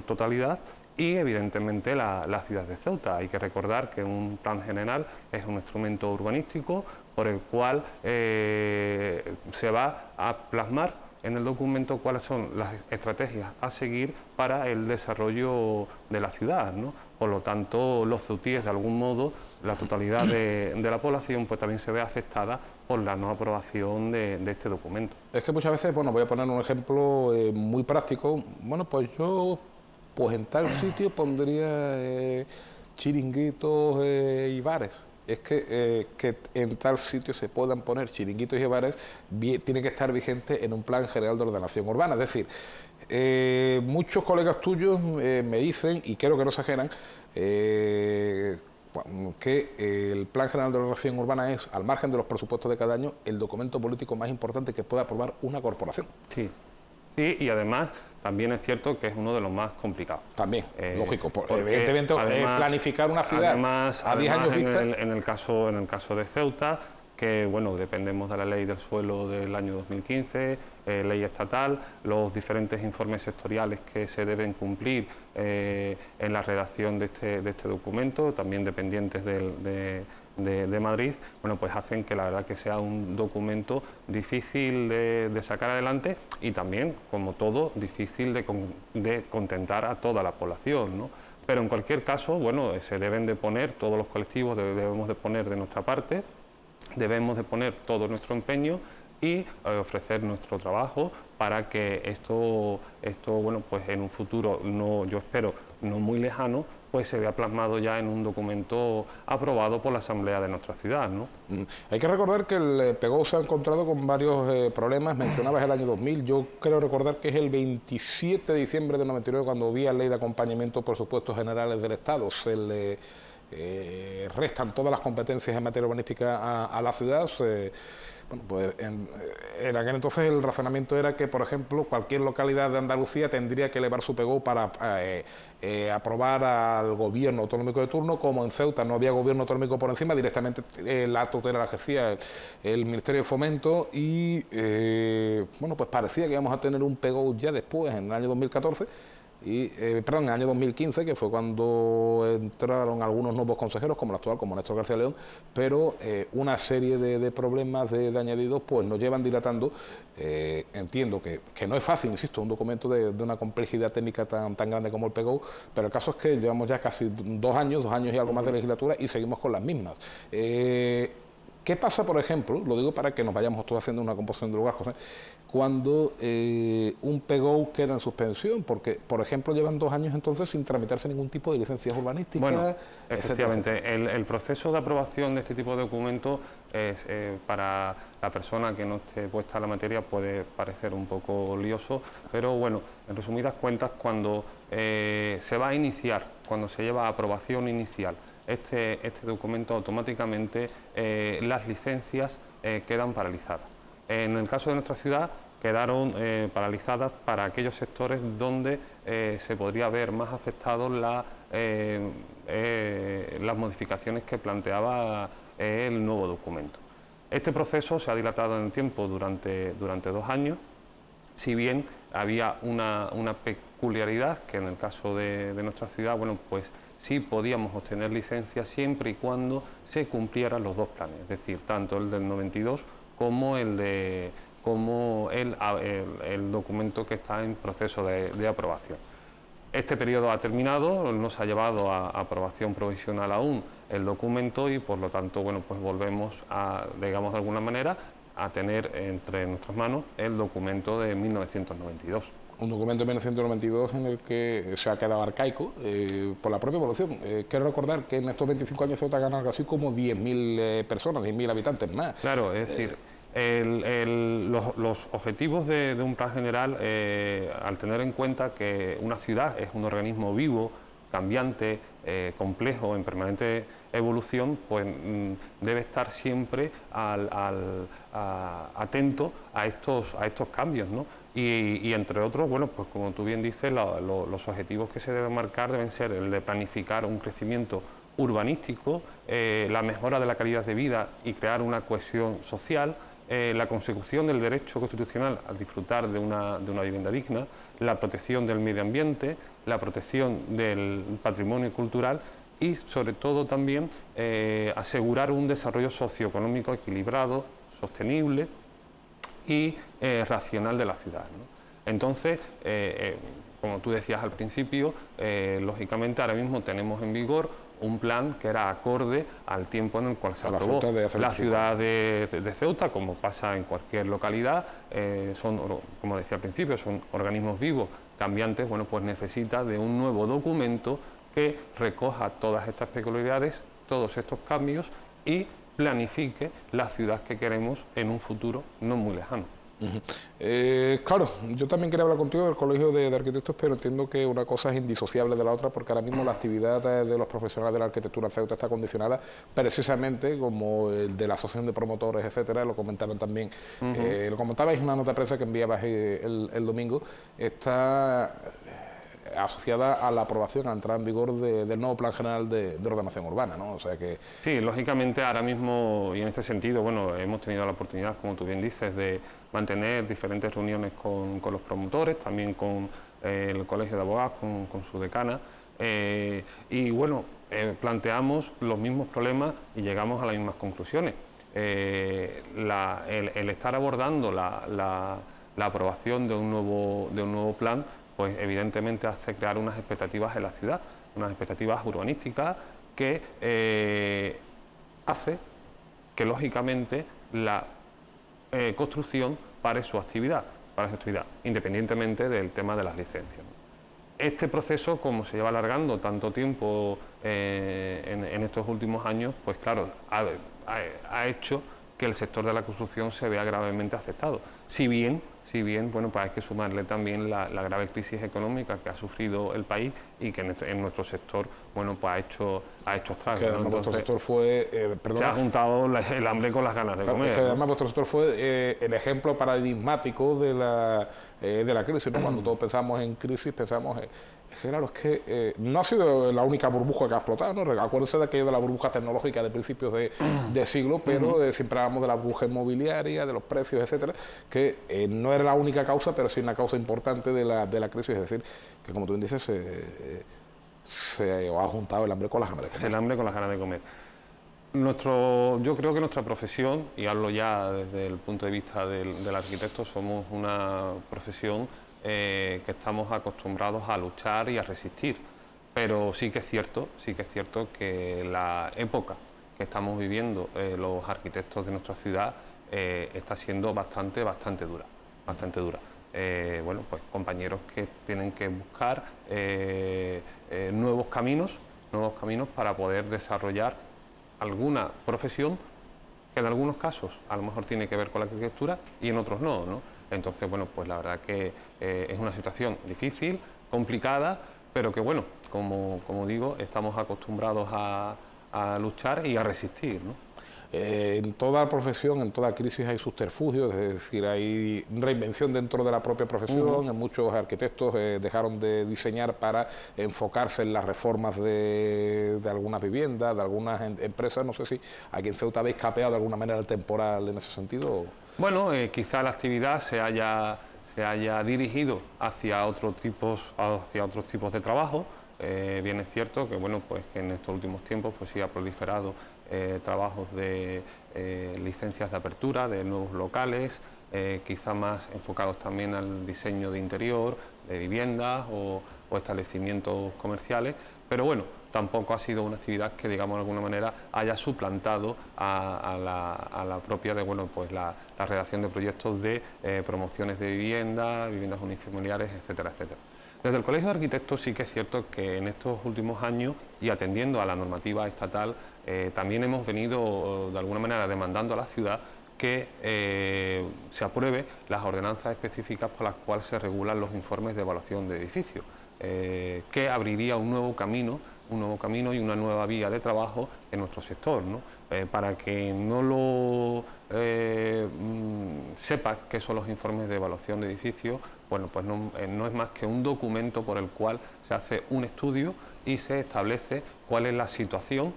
totalidad, y evidentemente la ciudad de Ceuta. Hay que recordar que un plan general es un instrumento urbanístico por el cual se va a plasmar en el documento cuáles son las estrategias a seguir para el desarrollo de la ciudad, ¿no? Por lo tanto, los ceutíes, de algún modo, la totalidad de la población, pues también se ve afectada por la no aprobación de este documento. Es que muchas veces, bueno, voy a poner un ejemplo muy práctico. Bueno, pues yo, pues en tal sitio pondría chiringuitos y bares. Es que en tal sitio se puedan poner chiringuitos y bares, tiene que estar vigente en un plan general de ordenación urbana. Es decir, muchos colegas tuyos me dicen, y creo que no se ajenan, que el Plan General de Ordenación Urbana es, al margen de los presupuestos de cada año, el documento político más importante que puede aprobar una corporación. Sí. Sí, y además también es cierto que es uno de los más complicados. También, lógico. Evidentemente, además, planificar una ciudad a 10 años vista. En el caso de Ceuta, que bueno, dependemos de la ley del suelo del año 2015, ley estatal, los diferentes informes sectoriales que se deben cumplir en la redacción de este documento, también dependientes de Madrid, bueno, pues hacen que la verdad que sea un documento difícil de sacar adelante, y también, como todo, difícil de contentar a toda la población, ¿no? Pero en cualquier caso, bueno, se deben de poner, todos los colectivos debemos de poner de nuestra parte, debemos de poner todo nuestro empeño y ofrecer nuestro trabajo para que esto bueno, pues en un futuro, yo espero, no muy lejano, pues se vea plasmado ya en un documento aprobado por la Asamblea de nuestra ciudad, ¿no? Hay que recordar que el PGO se ha encontrado con varios problemas. Mencionabas el año 2000, yo creo recordar que es el 27 de diciembre de 99 cuando vía Ley de Acompañamiento por Presupuestos Generales del Estado. Se le restan todas las competencias en materia urbanística a la ciudad. Bueno, pues en aquel entonces el razonamiento era que, por ejemplo, cualquier localidad de Andalucía tendría que elevar su PGO para aprobar al gobierno autonómico de turno. Como en Ceuta no había gobierno autonómico por encima, directamente la tutela la ejercía el Ministerio de Fomento y, bueno, pues parecía que íbamos a tener un PGO ya después, en el año 2014, perdón, en el año 2015, que fue cuando entraron algunos nuevos consejeros, como el actual, como Néstor García León, pero una serie de problemas de añadidos pues nos llevan dilatando. Entiendo que no es fácil, insisto, un documento de una complejidad técnica tan grande como el PGO, pero el caso es que llevamos ya casi 2 años y algo más de legislatura y seguimos con las mismas. ¿Qué pasa, por ejemplo? Lo digo para que nos vayamos todos haciendo una composición de lugar, José, cuando un PGO queda en suspensión, porque, por ejemplo, llevan 2 años entonces sin tramitarse ningún tipo de licencias urbanísticas. Bueno, efectivamente, el proceso de aprobación de este tipo de documentos es, para la persona que no esté puesta en la materia puede parecer un poco lioso, pero bueno, en resumidas cuentas, cuando se va a iniciar, cuando se lleva a aprobación inicial este documento, automáticamente las licencias quedan paralizadas. En el caso de nuestra ciudad quedaron paralizadas para aquellos sectores donde se podría ver más afectados las modificaciones que planteaba el nuevo documento. Este proceso se ha dilatado en el tiempo durante 2 años, si bien había una peculiaridad que en el caso de nuestra ciudad, bueno, pues sí podíamos obtener licencias siempre y cuando se cumplieran los 2 planes, es decir, tanto el del 92 como el documento que está en proceso de aprobación. Este periodo ha terminado, no se ha llevado a aprobación provisional aún el documento y por lo tanto, bueno, pues volvemos a, digamos de alguna manera, a tener entre nuestras manos el documento de 1992. Un documento de 1992 en el que se ha quedado arcaico por la propia evolución. Quiero recordar que en estos 25 años Ceuta gana algo así como 10.000 personas, 10.000 habitantes más. Claro, es decir, los objetivos de un plan general, al tener en cuenta que una ciudad es un organismo vivo, cambiante, complejo, en permanente evolución, pues debe estar siempre atento a estos cambios, ¿no? Y entre otros, bueno, pues como tú bien dices, los objetivos que se deben marcar deben ser el de planificar un crecimiento urbanístico, la mejora de la calidad de vida y crear una cohesión social, la consecución del derecho constitucional al disfrutar de una vivienda digna, la protección del medio ambiente, la protección del patrimonio cultural y, sobre todo, también asegurar un desarrollo socioeconómico equilibrado, sostenible y racional de la ciudad, ¿no? Entonces, como tú decías al principio, lógicamente ahora mismo tenemos en vigor un plan que era acorde al tiempo en el cual se aprobó. La ciudad de Ceuta, como pasa en cualquier localidad, como decía al principio, son organismos vivos, cambiantes, bueno, pues necesita de un nuevo documento que recoja todas estas peculiaridades, todos estos cambios y planifique la ciudad que queremos en un futuro no muy lejano. Claro, yo también quería hablar contigo del Colegio de Arquitectos, pero entiendo que una cosa es indisociable de la otra, porque ahora mismo la actividad de los profesionales de la arquitectura en Ceuta está condicionada precisamente, como el de la asociación de promotores, etcétera, lo comentaban también, lo comentabais en una nota de prensa que enviabas el domingo, está asociada a la aprobación, a la entrada en vigor del nuevo Plan General de Ordenación Urbana, ¿no? O sea que... Sí, lógicamente ahora mismo, y en este sentido, bueno, hemos tenido la oportunidad, como tú bien dices, de mantener diferentes reuniones con los promotores, también con el Colegio de Abogados, con su decana, y bueno, planteamos los mismos problemas y llegamos a las mismas conclusiones. El estar abordando la aprobación de un nuevo plan, pues evidentemente hace crear unas expectativas en la ciudad, unas expectativas urbanísticas que hace que lógicamente la construcción pare su actividad, independientemente del tema de las licencias. Este proceso, como se lleva alargando tanto tiempo en estos últimos años, pues claro, ha hecho que el sector de la construcción se vea gravemente afectado. Si bien, bueno, pues hay que sumarle también la grave crisis económica que ha sufrido el país y que en nuestro sector, bueno, pues ha hecho estragos, que además, ¿no? vuestro sector fue, se ha juntado el hambre con las ganas de comer. Que además vuestro sector fue el ejemplo paradigmático de la crisis, ¿no? Cuando todos pensamos en crisis, pensamos claro, es que no ha sido la única burbuja que ha explotado, ¿no? Acuérdense de aquello de la burbuja tecnológica de principios de siglo, pero siempre hablamos de la burbuja inmobiliaria, de los precios, etcétera, que no era la única causa, pero sí una causa importante de la crisis, es decir, que como tú bien dices, se ha juntado el hambre con las ganas de comer. El hambre con las ganas de comer. Yo creo que nuestra profesión, y hablo ya desde el punto de vista del arquitecto, somos una profesión que estamos acostumbrados a luchar y a resistir, pero sí que es cierto que la época que estamos viviendo los arquitectos de nuestra ciudad está siendo bastante dura. Bueno, pues compañeros que tienen que buscar nuevos caminos para poder desarrollar alguna profesión que en algunos casos a lo mejor tiene que ver con la arquitectura y en otros no, ¿no? Entonces, bueno, pues la verdad que es una situación difícil, complicada, pero que, bueno, como digo, estamos acostumbrados a luchar y a resistir, ¿no? En toda profesión, en toda crisis hay subterfugios, es decir, hay reinvención dentro de la propia profesión. Muchos arquitectos dejaron de diseñar para enfocarse en las reformas de algunas viviendas, de algunas empresas. No sé si aquí en Ceuta habéis capeado de alguna manera el temporal en ese sentido. Bueno, quizá la actividad se haya dirigido hacia otros tipos de trabajo. Bien es cierto que, bueno, pues que en estos últimos tiempos pues sí ha proliferado trabajos de licencias de apertura, de nuevos locales, quizá más enfocados también al diseño de interior, de viviendas o establecimientos comerciales, pero bueno, tampoco ha sido una actividad que, digamos, de alguna manera haya suplantado a la propia de, bueno, pues la redacción de proyectos de promociones de viviendas unifamiliares, etcétera, etcétera. Desde el Colegio de Arquitectos sí que es cierto que en estos últimos años, y atendiendo a la normativa estatal, también hemos venido de alguna manera demandando a la ciudad que se apruebe las ordenanzas específicas por las cuales se regulan los informes de evaluación de edificios, que abriría un nuevo camino y una nueva vía de trabajo en nuestro sector, ¿no? Para que no lo sepa qué son los informes de evaluación de edificios, bueno, pues no es más que un documento por el cual se hace un estudio y se establece cuál es la situación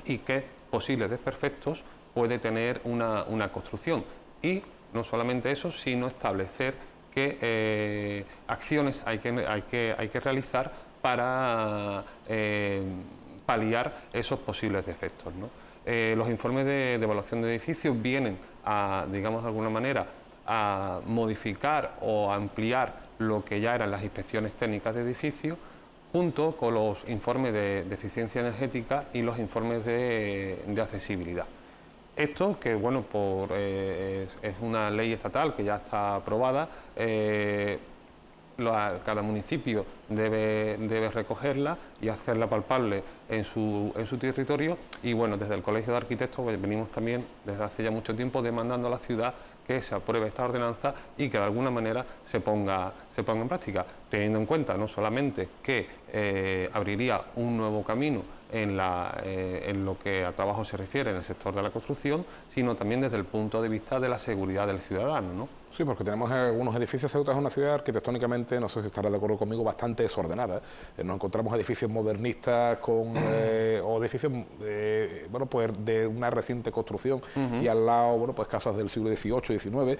y qué posibles desperfectos puede tener una construcción. Y no solamente eso, sino establecer qué acciones hay que realizar para paliar esos posibles defectos, ¿no? Los informes de evaluación de edificios vienen a, digamos de alguna manera, a modificar o a ampliar lo que ya eran las inspecciones técnicas de edificios, junto con los informes de eficiencia energética y los informes de accesibilidad. Esto, que bueno, es una ley estatal que ya está aprobada, cada municipio debe recogerla y hacerla palpable en su territorio, y bueno, desde el Colegio de Arquitectos pues, venimos también desde hace ya mucho tiempo demandando a la ciudad que se apruebe esta ordenanza y que de alguna manera se ponga en práctica, teniendo en cuenta no solamente que abriría un nuevo camino en lo que a trabajo se refiere en el sector de la construcción, sino también desde el punto de vista de la seguridad del ciudadano, ¿no? Sí, porque tenemos algunos edificios. Ceuta es una ciudad arquitectónicamente, no sé si estarás de acuerdo conmigo, bastante desordenada. Nos encontramos edificios modernistas o edificios bueno, pues de una reciente construcción y al lado, bueno, pues casas del siglo XVIII, XIX,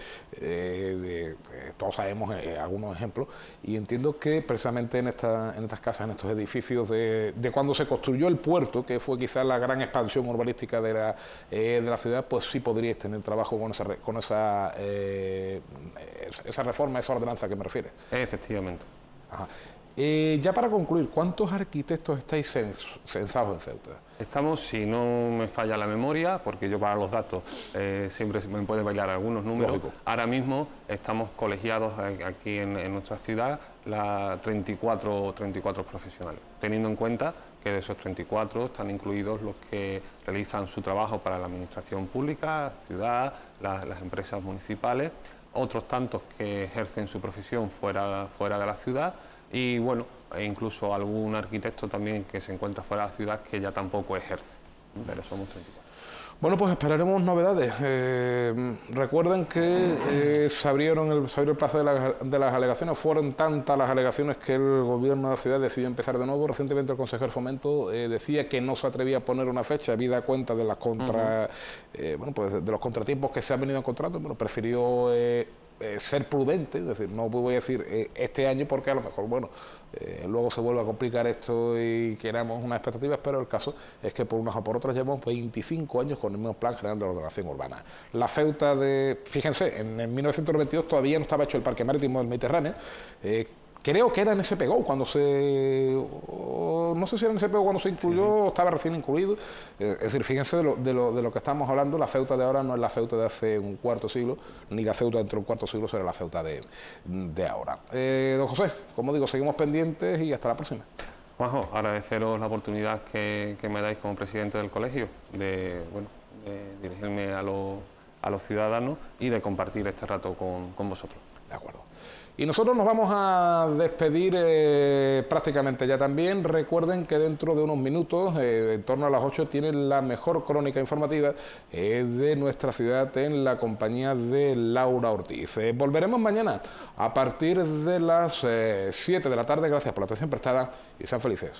todos sabemos algunos ejemplos, y entiendo que precisamente en estas casas, en estos edificios de cuando se construyó el puerto, que fue quizás la gran expansión urbanística de la ciudad, pues sí podríais tener trabajo con esa reforma, esa ordenanza que me refiere. Efectivamente. Ajá. Ya para concluir, ¿cuántos arquitectos estáis censados en Ceuta? Estamos, si no me falla la memoria, porque yo para los datos siempre me pueden bailar algunos números. Lógico. Ahora mismo estamos colegiados aquí en nuestra ciudad 34 profesionales, teniendo en cuenta que de esos 34 están incluidos los que realizan su trabajo para la administración pública, ciudad, las empresas municipales, otros tantos que ejercen su profesión fuera de la ciudad, y bueno, e incluso algún arquitecto también que se encuentra fuera de la ciudad que ya tampoco ejerce, pero somos 34. Bueno, pues esperaremos novedades. Recuerden que se abrió el plazo de las alegaciones. Fueron tantas las alegaciones que el gobierno de la ciudad decidió empezar de nuevo. Recientemente el consejero de Fomento decía que no se atrevía a poner una fecha, habida cuenta de las de los contratiempos que se han venido encontrando. Bueno, prefirió ser prudente, es decir, no voy a decir este año porque a lo mejor, luego se vuelve a complicar esto y queramos unas expectativas, pero el caso es que por unas o por otras llevamos 25 años con el mismo plan general de ordenación urbana. La Ceuta fíjense, en 1992 todavía no estaba hecho el Parque Marítimo del Mediterráneo. Creo que era en SPGO cuando no sé si era en SPGO cuando se incluyó, estaba recién incluido. Es decir, fíjense de lo que estamos hablando. La Ceuta de ahora no es la Ceuta de hace un cuarto siglo, ni la Ceuta dentro de un cuarto siglo será la Ceuta de ahora. Don José, como digo, seguimos pendientes y hasta la próxima. Juanjo, agradeceros la oportunidad que me dais como presidente del colegio de dirigirme a los ciudadanos y de compartir este rato con vosotros. De acuerdo. Y nosotros nos vamos a despedir prácticamente ya también. Recuerden que dentro de unos minutos, en torno a las 8, tienen la mejor crónica informativa de nuestra ciudad en la compañía de Laura Ortiz. Volveremos mañana a partir de las 7 de la tarde. Gracias por la atención prestada y sean felices.